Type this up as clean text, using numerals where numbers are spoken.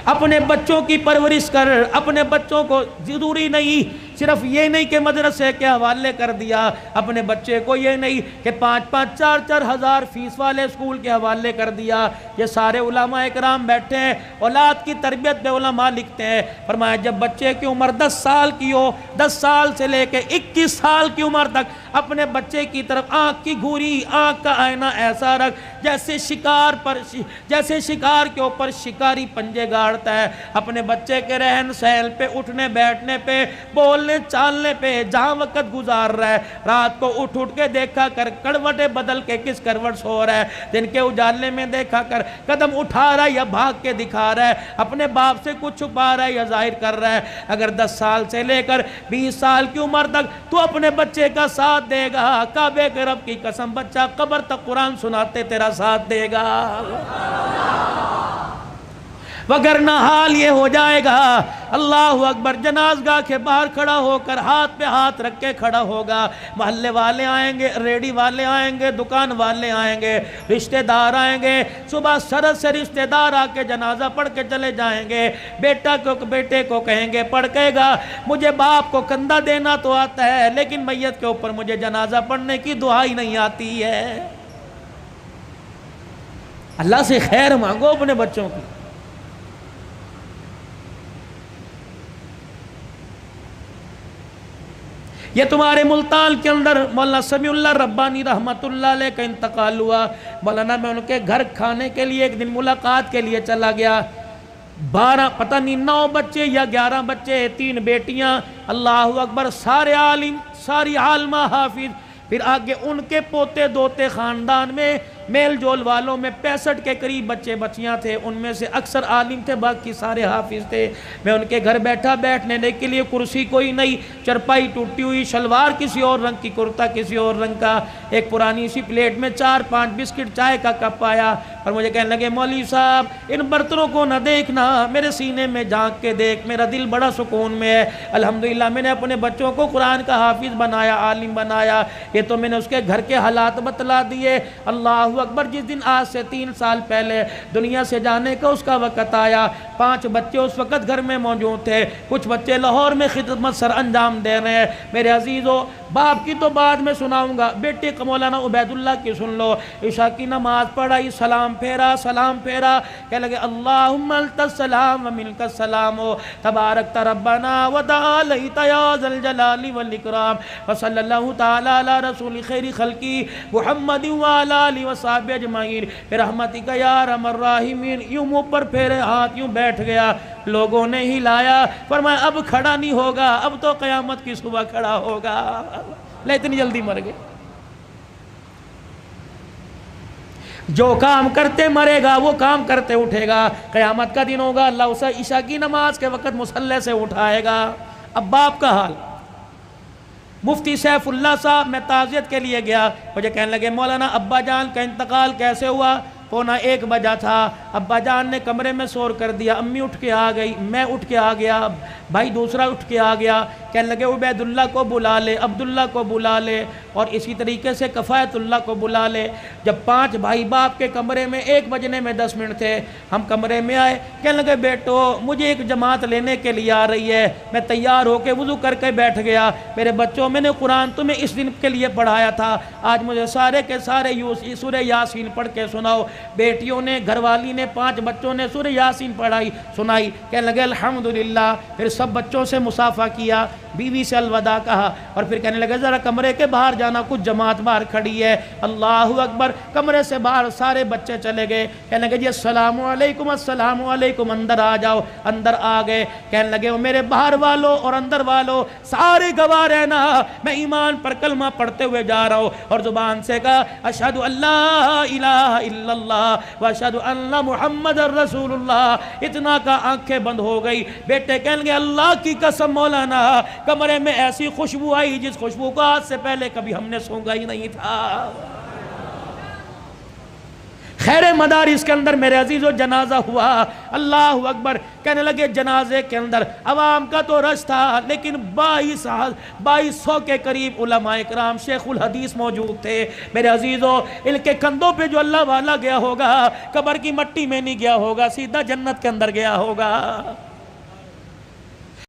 اپنے بچوں کی پرورش کر. اپنے بچوں کو ضروری نہیں صرف یہ نہیں کہ مدرسے کے حوالے کر دیا, اپنے بچے کو یہ نہیں کہ 5-5 4-4 ہزار فیس والے اسکول کے حوالے کر دیا. یہ سارے علماء اکرام بیٹھے ہیں, اولاد کی تربیت پہ علماء لکھتے ہیں. فرمایا جب بچے کی عمر 10 سال کی ہو, 10 سال سے لے کے 21 سال کی عمر تک اپنے بچے کی طرف آنکھ کی گھوری, آنکھ کا آئینہ ایسا رکھ جیسے شکار کے اوپر شکاری پنجے گاڑتا ہے. اپنے بچے کے رہن سہن پہ, اٹھنے بیٹھنے پہ, بولنے چالنے پہ, جہاں وقت گزار رہا ہے رات کو اٹھ کے دیکھا کر کروٹیں بدل کے کس کروٹ سو رہا ہے, دن کے اجالے میں دیکھا کر قدم اٹھا رہا ہے یا بھاگ کے دکھا رہا ہے, اپنے باپ سے کچھ چھپا رہا ہے یا ظاہر کر رہا ہے. اگر 10 سال سے لے کر 20 سال کی عمر تک تو اپنے بچے کا ساتھ دے گا, کعبے کے رب کی قسم بچہ قبر تک قرآن سناتے تیرا ساتھ دے گا. وگرنہ حال یہ ہو جائے گا, اللہ اکبر, جنازگاہ کے باہر کھڑا ہو کر ہاتھ پہ ہاتھ رکھ کے کھڑا ہوگا. محلے والے آئیں گے, ریڈی والے آئیں گے, دکان والے آئیں گے, رشتہ دار آئیں گے. صبح سرد سے رشتہ دار آ کے جنازہ پڑھ کے چلے جائیں گے. بیٹے کو کہیں گے, پڑھ کہے گا مجھے باپ کو کندھا دینا تو آتا ہے لیکن میت کے اوپر مجھے جنازہ پڑھنے کی دعا ہی نہیں آتی ہے. اللہ سے خیر مانگو اپنے بچوں کی. یہ تمہارے ملتان کے اندر مولانا سمیع اللہ ربانی رحمت اللہ علیہ کا انتقال ہوا. مولانا میں ان کے گھر کھانے کے لیے ایک دن ملاقات کے لیے چلا گیا. 12 پتہ نہیں 9 بچے یا 11 بچے, 3 بیٹیاں, اللہ اکبر, سارے عالم, ساری عالمہ, حافظ. پھر آگے ان کے پوتے دوتے, خاندان میں میل جول والوں میں 65 کے قریب بچے بچیاں تھے. ان میں سے اکثر عالم تھے, باقی سارے حافظ تھے. میں ان کے گھر بیٹھا, بیٹھنے کے لیے کرسی کوئی نہیں, چرپائی ٹوٹی ہوئی, شلوار کسی اور رنگ کی, کرتا کسی اور رنگ کا. ایک پرانی سی پلیٹ میں 4-5 بسکٹ, چائے کا کپ آیا اور مجھے کہنے لگے مولوی صاحب ان برتنوں کو نہ دیکھنا, میرے سینے میں جھانک کے دیکھ, میرا دل بڑا سکون میں ہے. الحمدللہ میں نے اپنے بچوں کو قرآن کا حافظ بنایا, عالم بنایا. یہ تو میں نے اس کے گھر کے حالات بتلا دیے. اللہ اکبر, جس دن آج سے 3 سال پہلے دنیا سے جانے کا اس کا وقت آیا, 5 بچے اس وقت گھر میں موجود تھے. کچھ بچے لاہور میں خدمت سر انجام دے رہے ہیں. میرے عزیزو, باپ کی تو بعد میں سناؤں گا, بیٹے مولانا عبید اللہ کی سن لو. عشاء کی نماز پڑھائی, سلام پھیرا, کہنے لگے اللہم انت السلام و منک السلام, تبارک ربنا و تعالیت یا ذا الجلال والاکرام, وصلی اللہ تعالی علی رسول خیر خلقی محمد وعلی آلہ وصحبہ اجمعین برحمتک یا ارحم الراحمین. یوں منہ پر پھیرے ہاتھ, یوں بیٹھ گیا. لوگوں نے ہلایا, فرمایا اب کھڑا نہیں ہوگا, اب تو قیامت کی صبح کھڑا ہوگا. لے اتنی جلدی مر گئے. جو کام کرتے مرے گا وہ کام کرتے اٹھے گا. قیامت کا دن ہوگا, اللہ اسے عشاء کی نماز کے وقت مصلی سے اٹھائے گا. اب باپ کا حال, مفتی سیف اللہ صاحب, میں تعزیت کے لیے گیا, مجھے کہنے لگے مولانا ابا جان کا انتقال کیسے ہوا؟ 1:15 بجا تھا. ابا جان نے کمرے میں شور کر دیا, امی اٹھ کے آ گئی, میں اٹھ کے آ گیا, بھائی دوسرا اٹھ کے آ گیا. کہنے لگے عبید اللہ کو بلا لے, عبداللہ کو بلا لے, اور اسی طریقے سے کفایت اللہ کو بلا لے. جب 5 بھائی باپ کے کمرے میں 1 بجنے میں 10 منٹ تھے, ہم کمرے میں آئے. کہنے لگے بیٹو مجھے ایک جماعت لینے کے لیے آ رہی ہے. میں تیار ہو کے وضو کر کے بیٹھ گیا. میرے بچوں, میں نے قرآن تمہیں اس دن کے لیے پڑھایا تھا, آج مجھے سارے کے سارے سورہ یاسین پڑھ کے سناؤ. بیٹیوں نے, گھر والی نے, 5 بچوں نے سورہ یاسین پڑھائی سنائی. کہنے لگے الحمدللہ. پھر سب بچوں سے مصافحہ کیا, بیوی سے الوداع کہا, اور پھر کہنے لگے ذرا کمرے کے باہر جانا, کچھ جماعت باہر کھڑی ہے. اللہ اکبر, کمرے سے باہر سارے بچے چلے گئے. کہنے لگے جی السلام علیکم, السلام علیکم, اندر آ جاؤ. اندر آ گئے. کہنے لگے میرے باہر والوں اور اندر والوں سارے گواہ رہنا, میں ایمان پر کلمہ پڑھتے ہوئے جا رہا ہوں. اور زبان سے کہا اشہد ان لا الہ الا اللہ و اشہد ان محمد رسول اللہ. اتنا کا آنکھیں بند ہو گئی. بیٹے کہنے لگے اللہ کی قسم مولانا, کمرے میں ایسی خوشبو آئی جس خوشبو کو آج سے پہلے کبھی ہم نے سونگا ہی نہیں تھا. خیر مدارس کے اندر میرے عزیزو جنازہ ہوا، اللہ اکبر، کہنے لگے جنازے کے اندر عوام کا تو رش تھا، لیکن 2200 کے قریب علماء اکرام شیخ الحدیث موجود تھے۔ میرے عزیزو ان کے کندھوں پہ جو اللہ والا گیا ہوگا، قبر کی مٹی میں نہیں گیا ہوگا، سیدھا جنت کے اندر گیا ہوگا۔